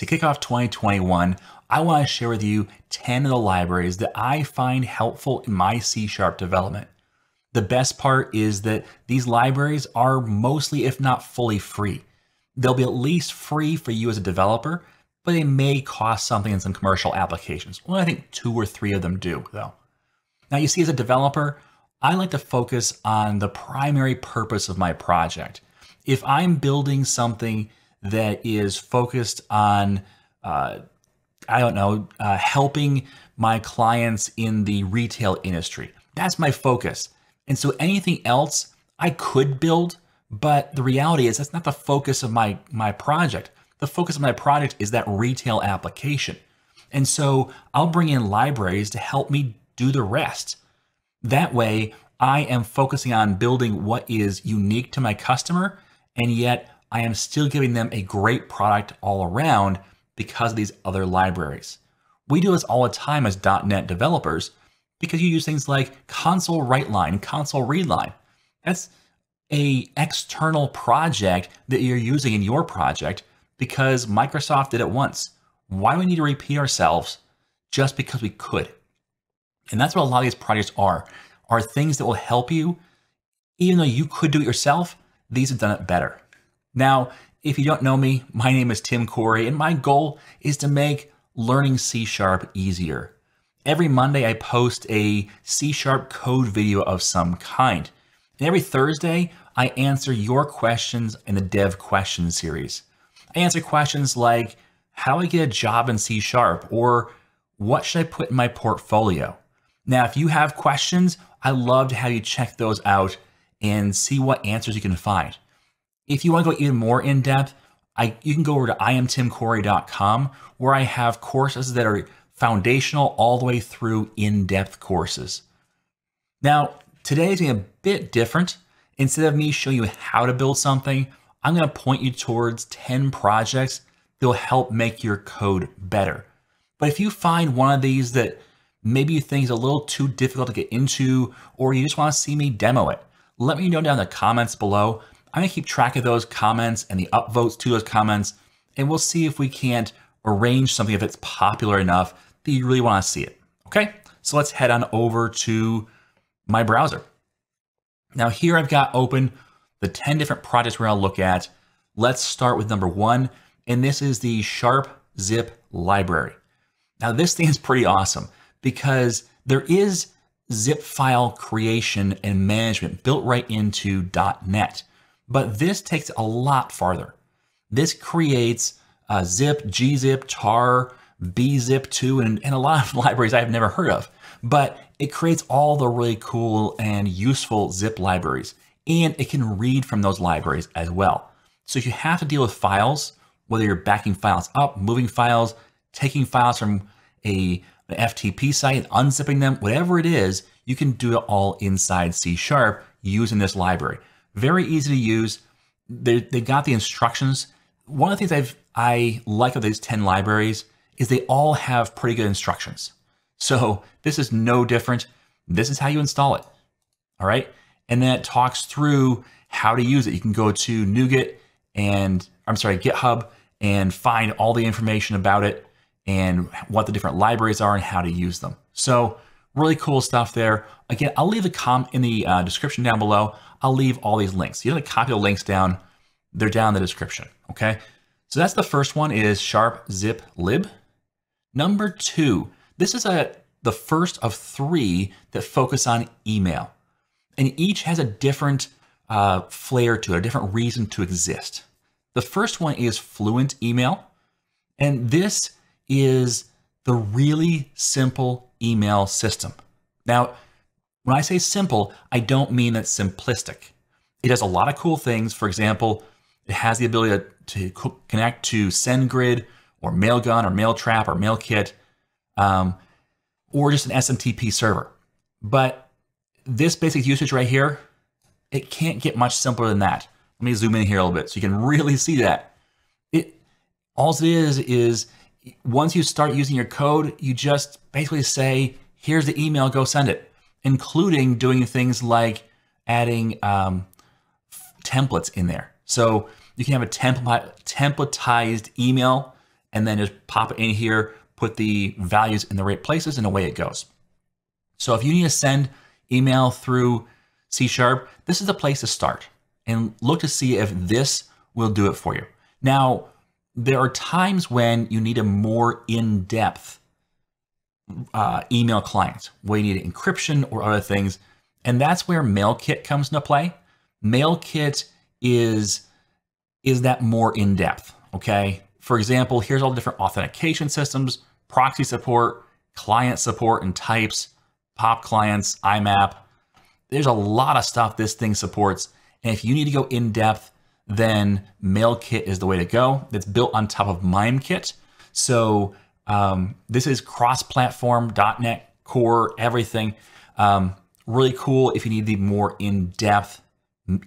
To kick off 2021, I want to share with you 10 of the libraries that I find helpful in my C# development. The best part is that these libraries are mostly, if not fully, free. They'll be at least free for you as a developer, but they may cost something in some commercial applications. Well, I think 2 or 3 of them do, though. Now, you see, as a developer, I like to focus on the primary purpose of my project. If I'm building something that is focused on, helping my clients in the retail industry, that's my focus. And so anything else I could build, but the reality is that's not the focus of my project. The focus of my project is that retail application. And so I'll bring in libraries to help me do the rest. That way, I am focusing on building what is unique to my customer, and yet I am still giving them a great product all around because of these other libraries. We do this all the time as .NET developers because you use things like console write line, console read line. That's an external project that you're using in your project because Microsoft did it once. Why do we need to repeat ourselves just because we could? And that's what a lot of these projects are things that will help you. Even though you could do it yourself, these have done it better. Now, if you don't know me, my name is Tim Corey, and my goal is to make learning C# easier. Every Monday, I post a C# code video of some kind. And every Thursday, I answer your questions in the Dev Questions series. I answer questions like, how do I get a job in C#, or what should I put in my portfolio? Now, if you have questions, I love to have you check those out and see what answers you can find. If you want to go even more in depth, you can go over to IAmTimCorey.com, where I have courses that are foundational all the way through in-depth courses. Now, today is going to be a bit different. Instead of me showing you how to build something, I'm going to point you towards 10 projects that will help make your code better. But if you find one of these that maybe you think is a little too difficult to get into, or you just want to see me demo it, let me know down in the comments below. I'm going to keep track of those comments and the upvotes to those comments, and we'll see if we can't arrange something if it's popular enough that you really want to see it. Okay, so let's head on over to my browser. Now here I've got open the 10 different projects we're going to look at. Let's start with number 1, and this is the SharpZip library. Now this thing is pretty awesome because there is zip file creation and management built right into .NET. But this takes it a lot farther. This creates zip, gzip, tar, bzip2, and a lot of libraries I've never heard of. But it creates all the really cool and useful zip libraries, and it can read from those libraries as well. So if you have to deal with files, whether you're backing files up, moving files, taking files from an FTP site and unzipping them, whatever it is, you can do it all inside C# using this library. Very easy to use. They got the instructions. One of the things I like of these 10 libraries is they all have pretty good instructions. So this is no different. This is how you install it. All right. And then it talks through how to use it. You can go to GitHub and find all the information about it and what the different libraries are and how to use them. So really cool stuff there. Again, I'll leave in the description down below. I'll leave all these links. You don't have to copy the links down. They're down in the description, okay? So that's the first one, is SharpZipLib. Number 2, this is the first of 3 that focus on email. And each has a different flair to it, a different reason to exist. The first one is Fluent Email. And this is the really simple email system. Now, when I say simple, I don't mean it's simplistic. It does a lot of cool things. For example, it has the ability to connect to SendGrid or Mailgun or Mailtrap or MailKit, or just an SMTP server. But this basic usage right here, it can't get much simpler than that. Let me zoom in here a little bit so you can really see that. All it is once you start using your code, you just basically say, here's the email, go send it, including doing things like adding templates in there. So you can have a templatized email and then just pop it in here, put the values in the right places, and away it goes. So if you need to send email through C#, this is the place to start and look to see if this will do it for you. Now, there are times when you need a more in-depth email client, where you need encryption or other things, and that's where MailKit comes into play. MailKit is that more in-depth, okay? For example, here's all the different authentication systems, proxy support, client support and types, POP clients, IMAP. There's a lot of stuff this thing supports. And if you need to go in depth, then MailKit is the way to go. It's built on top of MIMEKit. So this is cross-platform, .NET Core, everything. Really cool if you need the more in-depth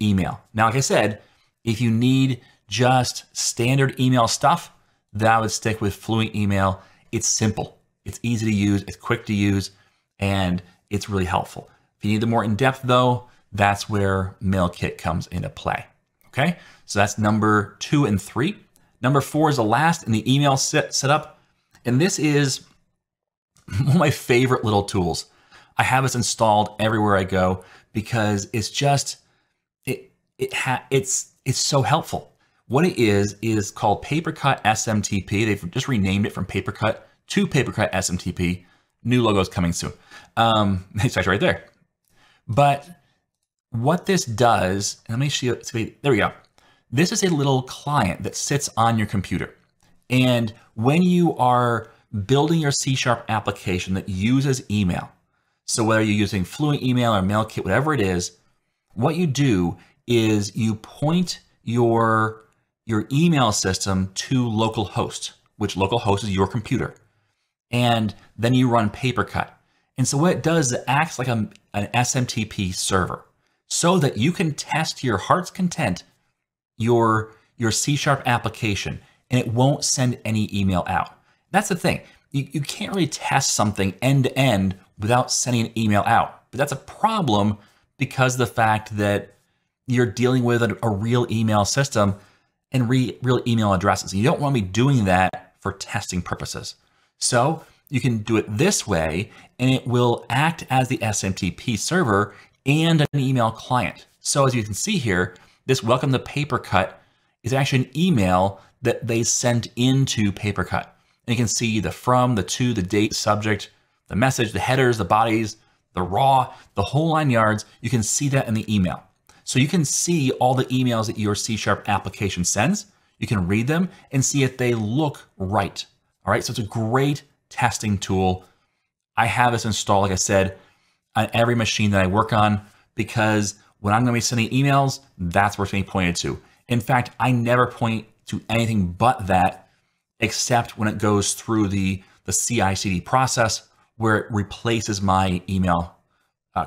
email. Now, like I said, if you need just standard email stuff, then I would stick with Fluent Email. It's simple, it's easy to use, it's quick to use, and it's really helpful. If you need the more in-depth though, that's where MailKit comes into play. Okay, so that's number 2 and 3. Number 4 is the last in the email setup, and this is one of my favorite little tools. I have this installed everywhere I go because it's just it's so helpful. What it is called Papercut SMTP. They've just renamed it from Papercut to Papercut SMTP. New logo's coming soon. It's actually right there. But what this does, let me show you, there we go. This is a little client that sits on your computer. And when you are building your C# application that uses email, so whether you're using Fluent Email or MailKit, whatever it is, what you do is you point your email system to localhost, which localhost is your computer. And then you run Papercut. And so what it does is it acts like an SMTP server so that you can test to your heart's content your C# application, and it won't send any email out. That's the thing. You can't really test something end to end without sending an email out. But that's a problem because of the fact that you're dealing with a real email system and real email addresses. You don't want to be doing that for testing purposes. So you can do it this way, and it will act as the SMTP server and an email client. So as you can see here, this welcome to Papercut is actually an email that they sent into Papercut. And you can see the from, the to, the date, subject, the message, the headers, the bodies, the raw, the whole 9 yards. You can see that in the email. So you can see all the emails that your C# application sends. You can read them and see if they look right. All right, so it's a great testing tool. I have this installed, like I said, on every machine that I work on, because when I'm going to be sending emails, that's where it's being pointed to. In fact, I never point to anything but that, except when it goes through the CI/CD process, where it replaces my email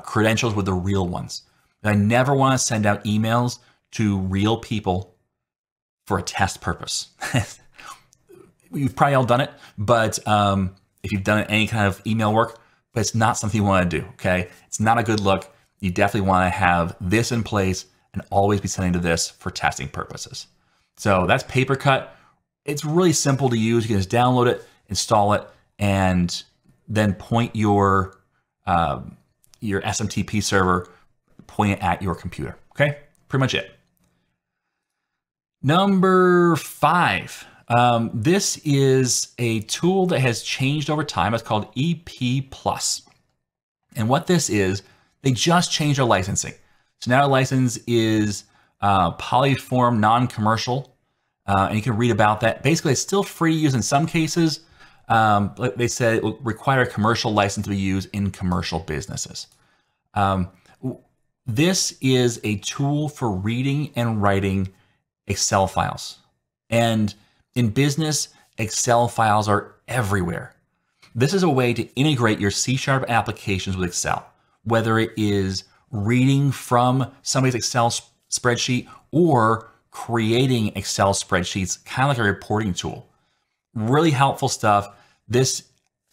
credentials with the real ones. I never want to send out emails to real people for a test purpose. You've probably all done it, but if you've done any kind of email work, but it's not something you want to do, okay? It's not a good look. You definitely want to have this in place and always be sending to this for testing purposes. So that's Papercut. It's really simple to use. You can just download it, install it, and then point your SMTP server, point it at your computer. Okay, pretty much it. Number 5. This is a tool that has changed over time. It's called EPPlus. And what this is, they just changed their licensing. So now our license is polyform non-commercial, and you can read about that. Basically, it's still free to use in some cases. But they said it will require a commercial license to be used in commercial businesses. This is a tool for reading and writing Excel files. And in business, Excel files are everywhere. This is a way to integrate your C# applications with Excel, whether it is reading from somebody's Excel spreadsheet or creating Excel spreadsheets, kind of like a reporting tool. Really helpful stuff.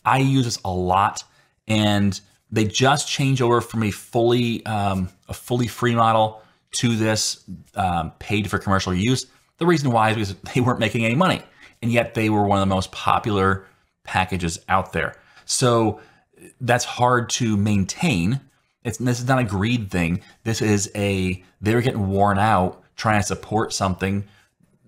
I use this a lot, and they just changed over from a fully free model to this paid for commercial use. The reason why is because they weren't making any money. and yet they were one of the most popular packages out there. So that's hard to maintain. This is not a greed thing. This is they were getting worn out trying to support something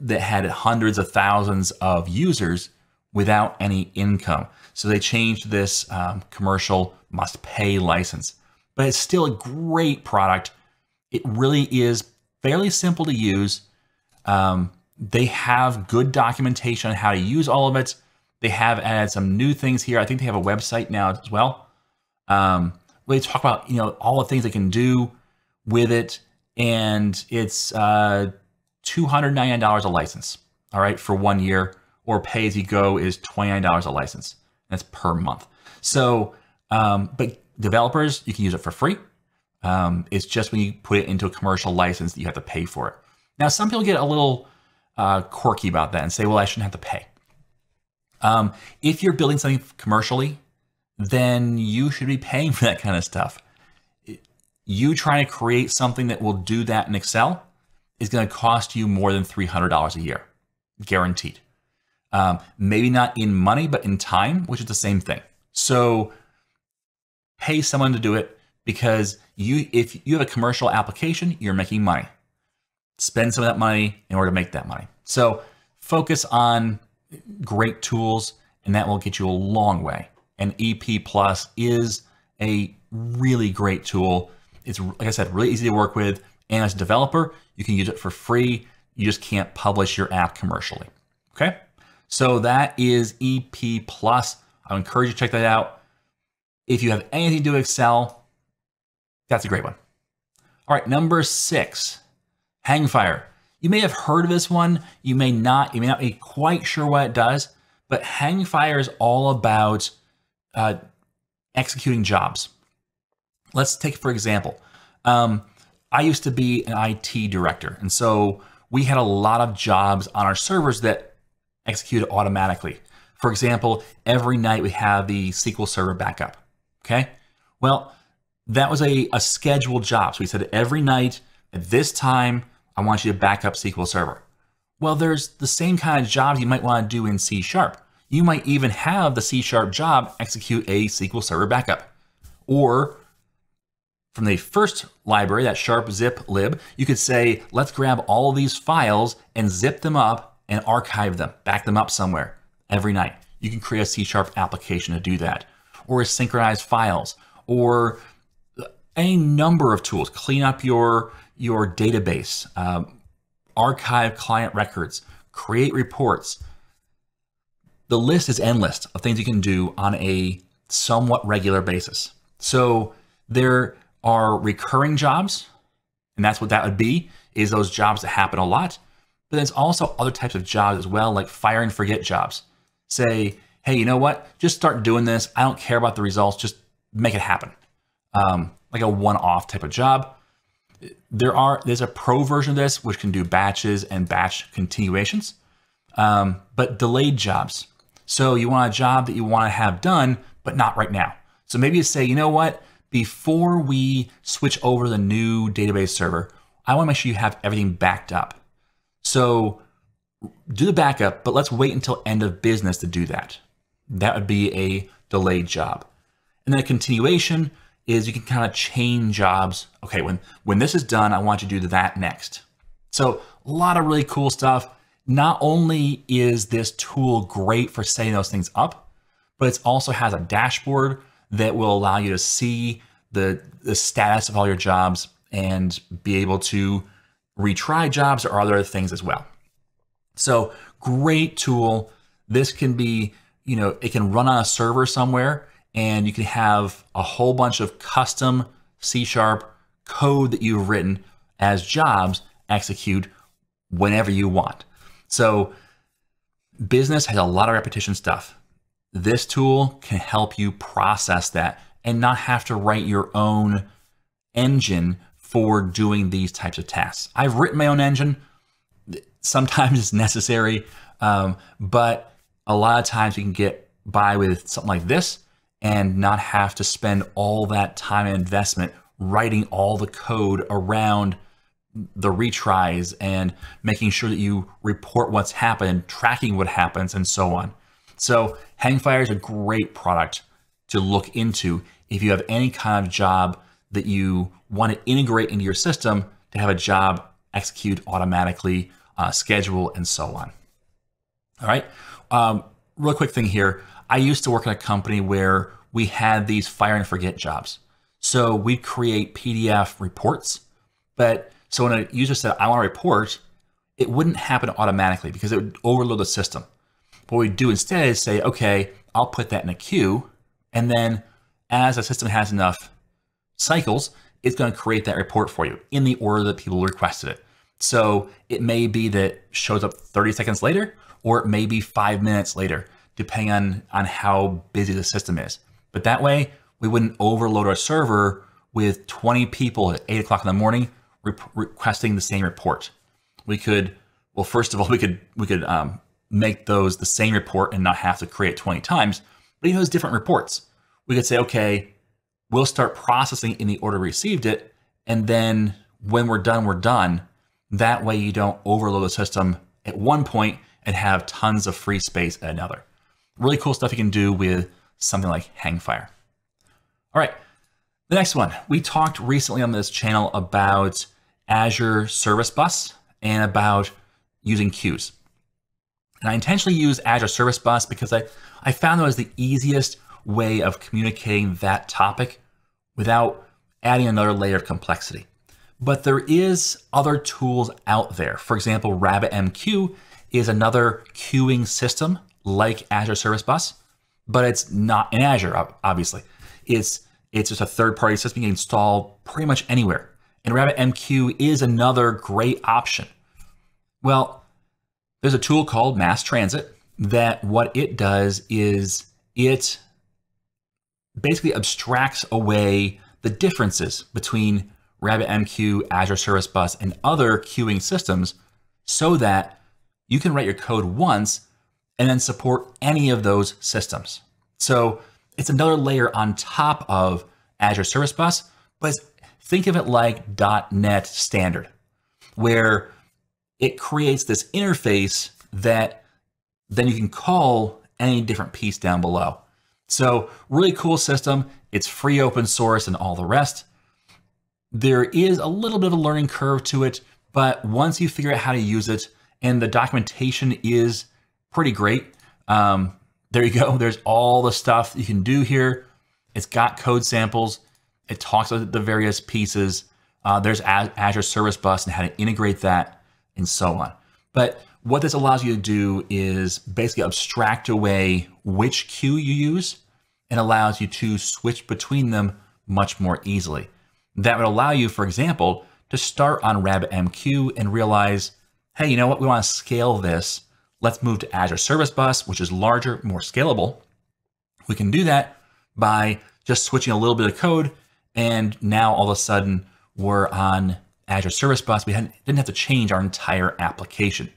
that had hundreds of thousands of users without any income. So they changed this commercial must pay license, but it's still a great product. It really is fairly simple to use. They have good documentation on how to use all of it. They have added some new things here. I think they have a website now as well. Where they talk about, all the things they can do with it. And it's $299 a license, all right, for 1 year, or pay as you go is $29 a license. That's per month. So, but developers, you can use it for free. It's just when you put it into a commercial license that you have to pay for it. Now, some people get a little quirky about that and say, well, I shouldn't have to pay. If you're building something commercially, then you should be paying for that kind of stuff. You trying to create something that will do that in Excel is going to cost you more than $300 a year, guaranteed. Maybe not in money, but in time, which is the same thing. So pay someone to do it, because if you have a commercial application, you're making money. Spend some of that money in order to make that money. So focus on great tools, and that will get you a long way. And EPPlus is a really great tool. It's, like I said, really easy to work with. And as a developer, you can use it for free. You just can't publish your app commercially. Okay? So that is EPPlus. I would encourage you to check that out. If you have anything to do with Excel, that's a great one. All right, number 6, Hangfire. You may have heard of this one. You may not be quite sure what it does, but Hangfire is all about executing jobs. Let's take, for example, I used to be an IT director, and so we had a lot of jobs on our servers that executed automatically. For example, every night we have the SQL Server backup, okay? Well, that was a scheduled job. So we said every night at this time, I want you to back up SQL Server. Well, there's the same kind of jobs you might want to do in C#. You might even have the C# job execute a SQL Server backup. Or from the first library, that SharpZipLib, you could say, let's grab all of these files and zip them up and archive them, back them up somewhere every night. You can create a C# application to do that. Or synchronize files, or any number of tools. Clean up your database, archive client records, create reports. The list is endless of things you can do on a somewhat regular basis. So there are recurring jobs, and that's what that would be, is those jobs that happen a lot. But there's also other types of jobs as well, like fire and forget jobs. Say, hey, you know what? Just start doing this. I don't care about the results. Just make it happen. Like a one-off type of job. There's a pro version of this, which can do batches and batch continuations, but delayed jobs. So you want a job that you want to have done, but not right now. So maybe you say, you know what? Before we switch over to the new database server, I want to make sure you have everything backed up. So do the backup, but let's wait until end of business to do that. That would be a delayed job. And then a continuation is you can kind of chain jobs. Okay, when this is done, I want you to do that next. So a lot of really cool stuff. Not only is this tool great for setting those things up, but it also has a dashboard that will allow you to see the status of all your jobs and be able to retry jobs or other things as well. So great tool. This can be, it can run on a server somewhere, and you can have a whole bunch of custom C# code that you've written as jobs execute whenever you want. So business has a lot of repetition stuff. This tool can help you process that and not have to write your own engine for doing these types of tasks. I've written my own engine. Sometimes it's necessary, but a lot of times you can get by with something like this and not have to spend all that time and investment writing all the code around the retries and making sure that you report what's happened, tracking what happens, and so on. So Hangfire is a great product to look into if you have any kind of job that you want to integrate into your system to have a job execute automatically, schedule, and so on. All right. Real quick thing here. I used to work in a company where we had these fire and forget jobs. So we'd create PDF reports, but so when a user said, I want to report, it wouldn't happen automatically because it would overload the system. What we do instead is say, okay, I'll put that in a queue. And then as the system has enough cycles, it's going to create that report for you in the order that people requested it. So it may be that it shows up 30 seconds later, or it may be 5 minutes later, depending on how busy the system is. But that way, we wouldn't overload our server with 20 people at 8 o'clock in the morning requesting the same report. We could, well, first of all, we could make those the same report and not have to create 20 times, but even those different reports. We could say, okay, we'll start processing in the order we received it, and then when we're done, we're done. That way you don't overload the system at one point and have tons of free space at another. Really cool stuff you can do with something like Hangfire. All right, the next one. We talked recently on this channel about Azure Service Bus and about using queues. And I intentionally use Azure Service Bus because I found that was the easiest way of communicating that topic without adding another layer of complexity. But there is other tools out there. For example, RabbitMQ is another queuing system like Azure Service Bus, but it's not in Azure, obviously. It's just a third-party system you can install pretty much anywhere. And RabbitMQ is another great option. Well, there's a tool called MassTransit that what it does is it basically abstracts away the differences between RabbitMQ, Azure Service Bus, and other queuing systems so that you can write your code once and then support any of those systems. So it's another layer on top of Azure Service Bus, but think of it like .NET Standard, where it creates this interface that then you can call any different piece down below. So really cool system. It's free, open source, and all the rest. There is a little bit of a learning curve to it, but once you figure out how to use it, and the documentation is pretty great. There you go. There's all the stuff you can do here. It's got code samples. It talks about the various pieces. There's Azure Service Bus and how to integrate that and so on. But what this allows you to do is basically abstract away which queue you use and allows you to switch between them much more easily. That would allow you, for example, to start on RabbitMQ and realize, hey, you know what? We want to scale this. Let's move to Azure Service Bus, which is larger, more scalable. We can do that by just switching a little bit of code. And now all of a sudden we're on Azure Service Bus. We didn't have to change our entire application.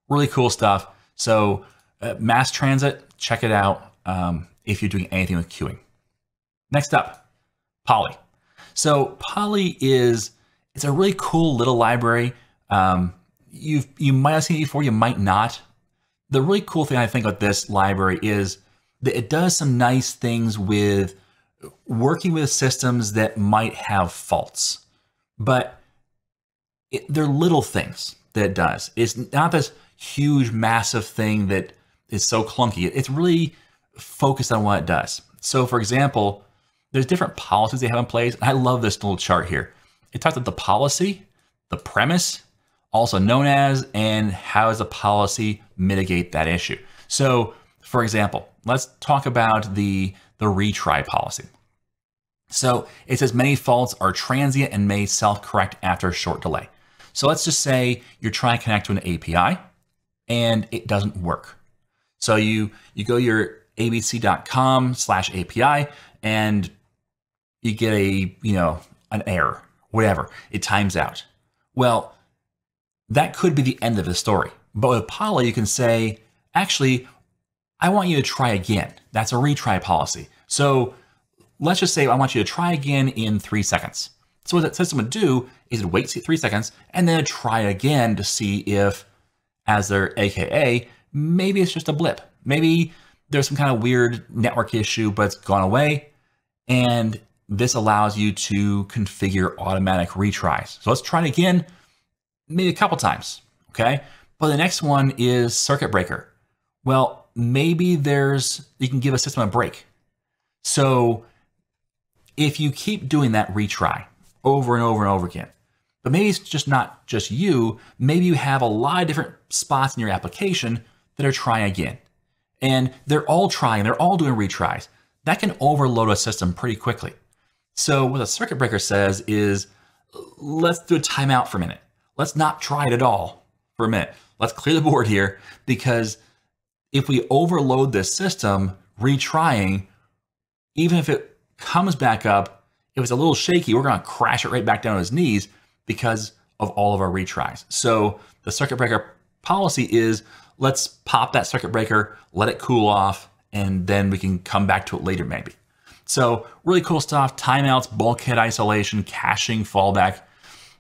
Really cool stuff. So MassTransit, check it out if you're doing anything with queuing. Next up, Poly. So Poly it's a really cool little library. You might have seen it before, you might not. The really cool thing I think about this library is that it does some nice things with working with systems that might have faults, but they're little things that it does. It's not this huge, massive thing that is so clunky. It's really focused on what it does. So for example, there's different policies they have in place. I love this little chart here. It talks about the policy, the premise, also known as, and how does the policy mitigate that issue. So for example, let's talk about the retry policy. So it says many faults are transient and may self-correct after a short delay. So let's just say you're trying to connect to an API and it doesn't work. So you go to your abc.com/API and you get an error, whatever, it times out. Well, that could be the end of the story. But with Poly, you can say, actually, I want you to try again. That's a retry policy. So let's just say I want you to try again in 3 seconds. So what that system would do is it'd wait 3 seconds and then it'd try again to see if, as their AKA, maybe it's just a blip. Maybe there's some kind of weird network issue, but it's gone away. And this allows you to configure automatic retries. So let's try it again, maybe a couple times, okay? But the next one is circuit breaker. Well, maybe you can give a system a break. So if you keep doing that retry over and over and over again, but maybe it's just not just you, maybe you have a lot of different spots in your application that are trying again. And they're all trying, they're all doing retries. That can overload a system pretty quickly. So what a circuit breaker says is, let's do a timeout for a minute. Let's not try it at all for a minute. Let's clear the board here, because if we overload this system retrying, even if it comes back up, if it's a little shaky, we're going to crash it right back down to his knees because of all of our retries. So the circuit breaker policy is, let's pop that circuit breaker, let it cool off, and then we can come back to it later maybe. So really cool stuff, timeouts, bulkhead isolation, caching, fallback,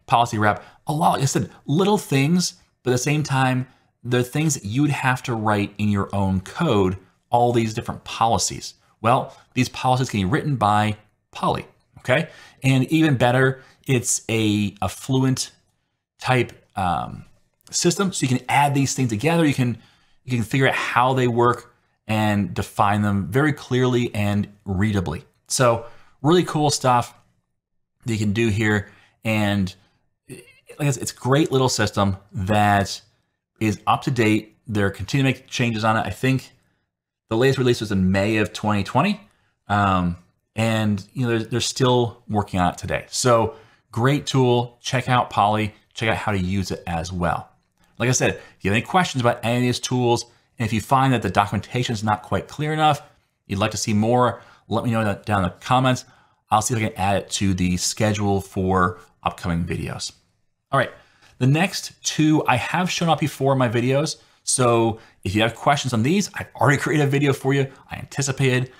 policy wrap, a lot, like I said, little things, but at the same time, they're things that you'd have to write in your own code, all these different policies. Well, these policies can be written by Poly, okay? And even better, it's a fluent type system, so you can add these things together. You can figure out how they work and define them very clearly and readably. So really cool stuff that you can do here. And like I said, it's a great little system that is up to date. They're continuing to make changes on it. I think the latest release was in May of 2020. And you know, they're still working on it today. So great tool. Check out Poly. Check out how to use it as well. Like I said, if you have any questions about any of these tools, and if you find that the documentation is not quite clear enough, you'd like to see more, let me know that down in the comments. I'll see if I can add it to the schedule for upcoming videos. All right, the next two I have shown up before in my videos. So if you have questions on these, I've already created a video for you. I anticipated,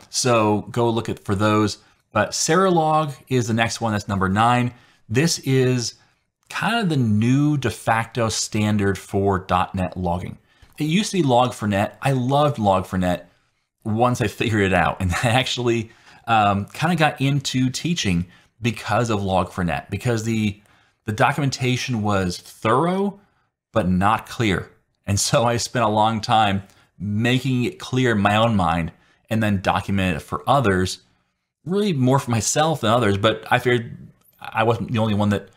so go look for those. But Serilog is the next one, that's number 9. This is kind of the new de facto standard for .NET logging. It used to be Log4net. I loved Log4net once I figured it out. And I actually kind of got into teaching because of Log4net, because the documentation was thorough, but not clear. And so I spent a long time making it clear in my own mind and then documented it for others, really more for myself than others. But I figured I wasn't the only one that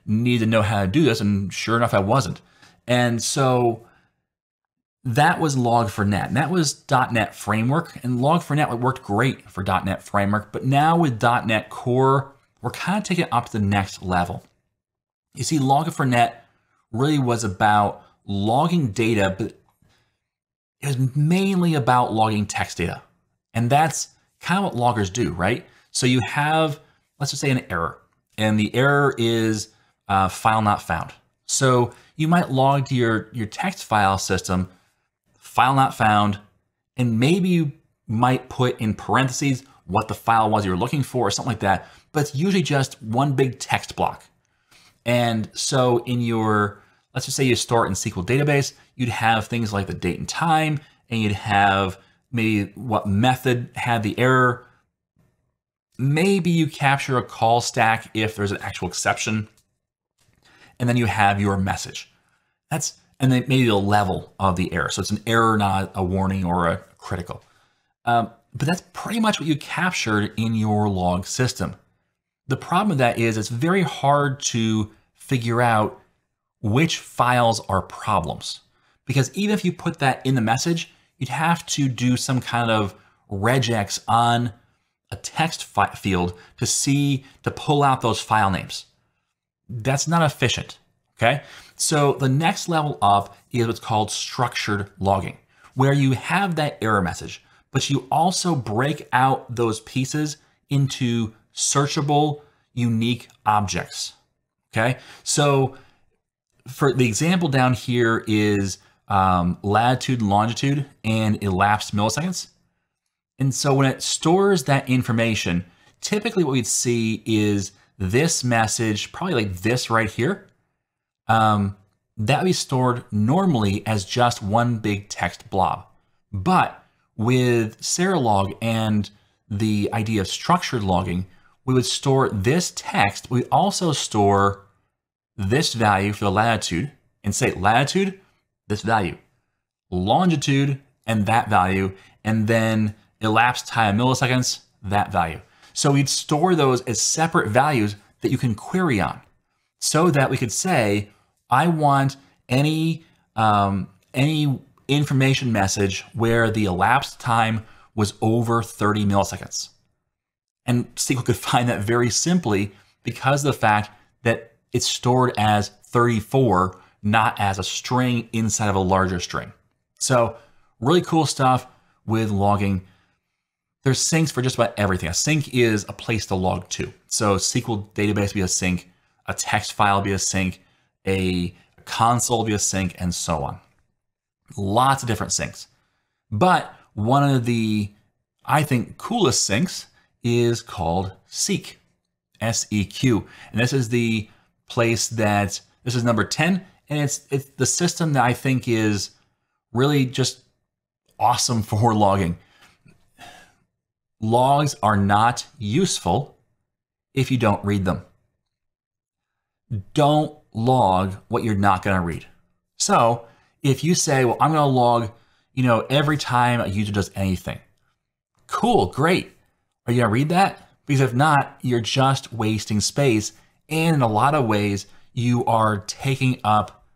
needed to know how to do this. And sure enough, I wasn't. And so that was Log4net. And that was .NET Framework. And Log4net worked great for .NET Framework. But now with .NET Core, we're kind of taking it up to the next level. You see, Log4net really was about logging data, but it was mainly about logging text data. And that's kind of what loggers do, right? So you have, let's just say, an error. And the error is file not found. So you might log to your text file system, file not found, and maybe you might put in parentheses what the file was you were looking for or something like that, but it's usually just one big text block. And so in your, let's just say you store it in SQL database, you'd have things like the date and time, and you'd have maybe what method had the error. Maybe you capture a call stack if there's an actual exception. And then you have your message. And then maybe the level of the error. So it's an error, not a warning or a critical. But that's pretty much what you captured in your log system. The problem with that is it's very hard to figure out which files are problems. Because even if you put that in the message, you'd have to do some kind of regex on a text field to pull out those file names. That's not efficient, okay? So the next level up is what's called structured logging, where you have that error message, but you also break out those pieces into searchable, unique objects, okay? So for the example down here is latitude and longitude and elapsed milliseconds. And so when it stores that information, typically what we'd see is this message, probably like this right here, that would be stored normally as just one big text blob. But with Serilog and the idea of structured logging, we would store this text. We also store this value for the latitude and say latitude, this value, longitude, and that value, and then elapsed time milliseconds, that value. So we'd store those as separate values that you can query on, so that we could say, I want any information message where the elapsed time was over 30 milliseconds. And SQL could find that very simply because of the fact that it's stored as 34, not as a string inside of a larger string. So really cool stuff with logging. There's syncs for just about everything. A sync is a place to log to. So SQL database will be a sync, a text file will be a sync, a console will be a sync, and so on. Lots of different syncs. But one of the, I think, coolest syncs is called Seq, S-E-Q. And this is the place that, this is number 10, and it's the system that I think is really just awesome for logging. Logs are not useful if you don't read them. Don't log what you're not going to read. So if you say, well, I'm going to log, every time a user does anything. Cool, great. Are you going to read that? Because if not, you're just wasting space. And in a lot of ways, you are taking up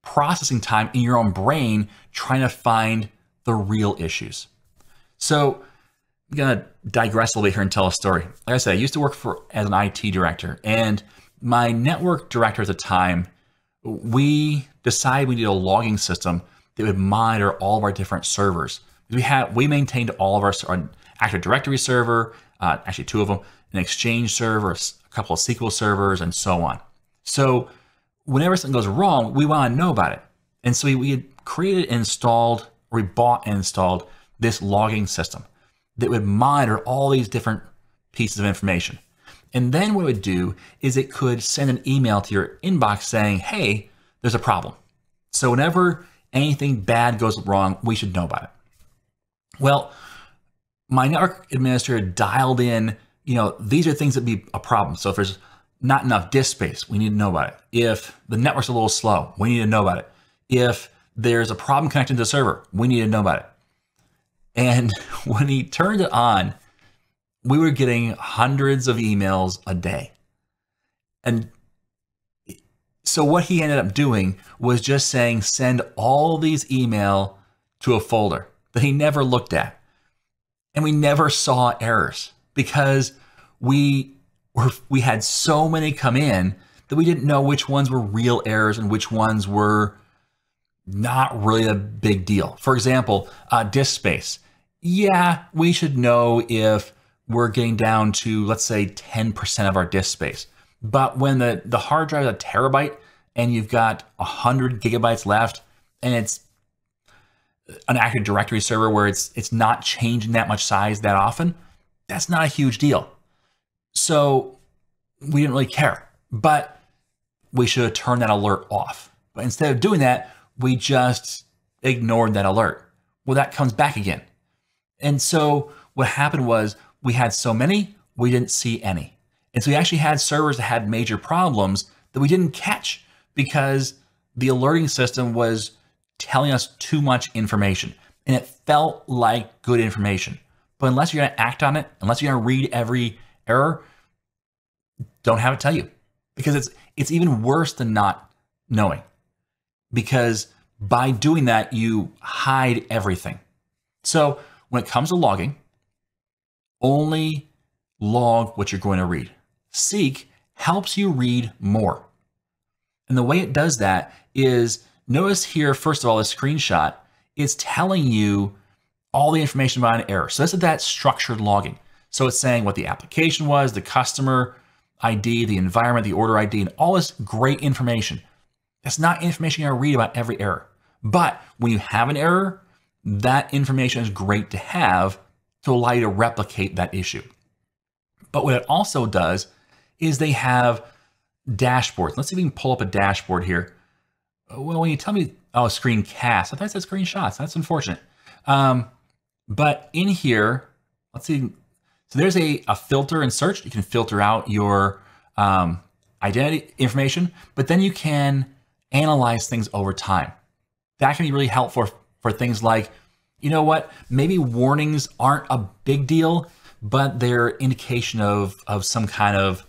processing time in your own brain trying to find the real issues. So I'm going to digress a little bit here and tell a story. Like I said, I used to work as an IT director, and my network director at the time, we decided we needed a logging system that would monitor all of our different servers. We maintained all of our Active Directory server, actually 2 of them, an Exchange server, a couple of SQL servers, and so on. So whenever something goes wrong, we want to know about it. And so we had created and installed, or we bought and installed this logging system that would monitor all these different pieces of information. And then what it would do is it could send an email to your inbox saying, hey, there's a problem. So whenever anything bad goes wrong, we should know about it. Well, my network administrator dialed in, these are things that be a problem. So if there's not enough disk space, we need to know about it. If the network's a little slow, we need to know about it. If there's a problem connecting to the server, we need to know about it. And when he turned it on, we were getting hundreds of emails a day. And so what he ended up doing was just saying, send all these email to a folder that he never looked at. And we never saw errors because we had so many come in that we didn't know which ones were real errors and which ones were not really a big deal. For example, disk space. Yeah, we should know if we're getting down to, let's say, 10% of our disk space. But when the hard drive is a terabyte and you've got 100 gigabytes left and it's an Active Directory server where it's not changing that much size that often, that's not a huge deal. So we didn't really care, but we should have turned that alert off. But instead of doing that, we just ignored that alert. Well, that comes back again. And so what happened was we had so many, we didn't see any. And so we actually had servers that had major problems that we didn't catch because the alerting system was telling us too much information. And it felt like good information. But unless you're going to act on it, unless you're going to read every error, don't have it tell you. Because it's even worse than not knowing. Because by doing that, you hide everything. So when it comes to logging, only log what you're going to read. Seq helps you read more. And the way it does that is, notice here, first of all, this screenshot is telling you all the information about an error. So this is that structured logging. So it's saying what the application was, the customer ID, the environment, the order ID, and all this great information. That's not information you're going to read about every error. But when you have an error, that information is great to have to allow you to replicate that issue. But what it also does is they have dashboards. Let's see if we can pull up a dashboard here. Well, when you tell me, oh, screencast, I thought it said screenshots. That's unfortunate. But in here, let's see. So there's a filter and search. You can filter out your identity information, but then you can analyze things over time. That can be really helpful for things like, you know what, maybe warnings aren't a big deal, but they're indication of some kind of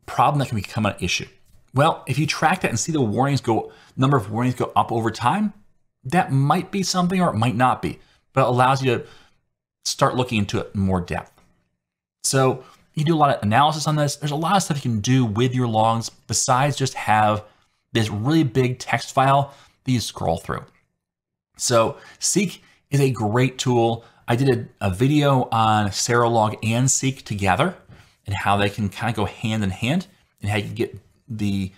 problem that can become an issue. Well, if you track that and see the number of warnings go up over time, that might be something or it might not be, but it allows you to start looking into it in more depth. So you do a lot of analysis on this. There's a lot of stuff you can do with your logs besides just have this really big text file that you scroll through. So Seek is a great tool. I did a video on Serilog and Seek together and how they can kind of go hand in hand and how you can get the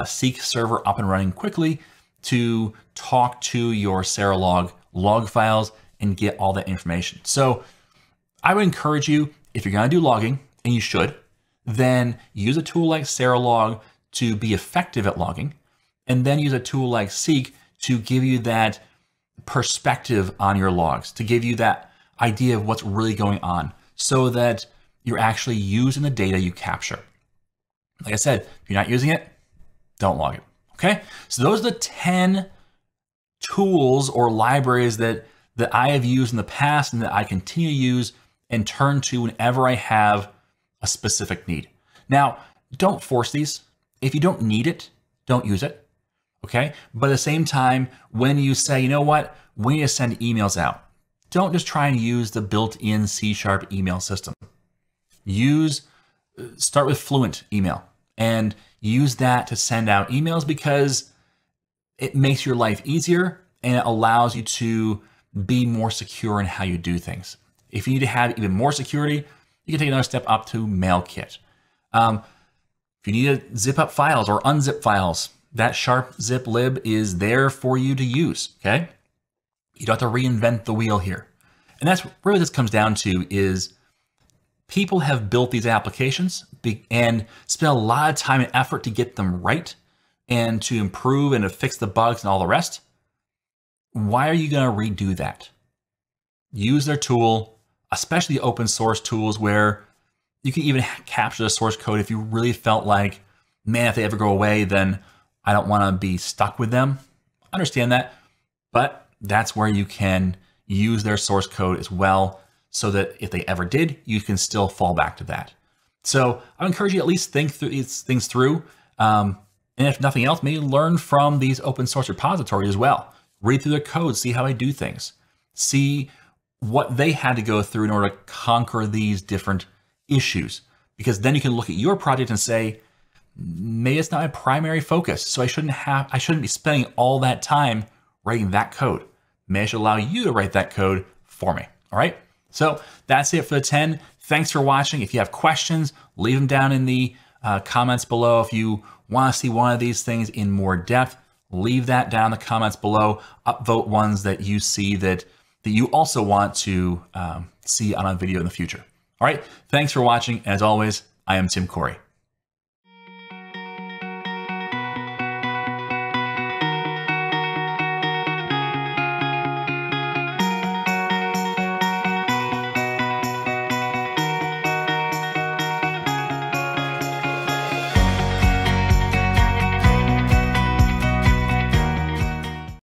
Seek server up and running quickly to talk to your Serilog log files and get all that information. So I would encourage you, if you're going to do logging, and you should, then use a tool like Serilog to be effective at logging, and then use a tool like Seek to give you that perspective on your logs, to give you that idea of what's really going on so that you're actually using the data you capture. Like I said, if you're not using it, don't log it. Okay, so those are the 10 tools or libraries that I have used in the past and that I continue to use and turn to whenever I have a specific need. Now, don't force these. If you don't need it, don't use it. Okay, but at the same time, when you say, you know what, we need to send emails out, don't just try and use the built-in C# email system. Start with Fluent email and use that to send out emails because it makes your life easier and it allows you to be more secure in how you do things. If you need to have even more security, you can take another step up to MailKit. If you need to zip up files or unzip files, that SharpZipLib is there for you to use, okay? You don't have to reinvent the wheel here. And that's really what this comes down to is people have built these applications and spent a lot of time and effort to get them right and to improve and to fix the bugs and all the rest. Why are you going to redo that? Use their tool, especially open source tools where you can even capture the source code if you really felt like, man, if they ever go away, then I don't want to be stuck with them. Understand that, but that's where you can use their source code as well so that if they ever did, you can still fall back to that. So I encourage you to at least think through these things through. And if nothing else, maybe learn from these open source repositories as well. Read through their code, see how they do things, see what they had to go through in order to conquer these different issues. Because then you can look at your project and say, maybe it's not my primary focus, so I shouldn't be spending all that time writing that code. Maybe I should allow you to write that code for me. All right. So that's it for the 10. Thanks for watching. If you have questions, leave them down in the comments below. If you want to see one of these things in more depth, leave that down in the comments below. Upvote ones that you see that you also want to see on a video in the future. All right. Thanks for watching. As always, I am Tim Corey.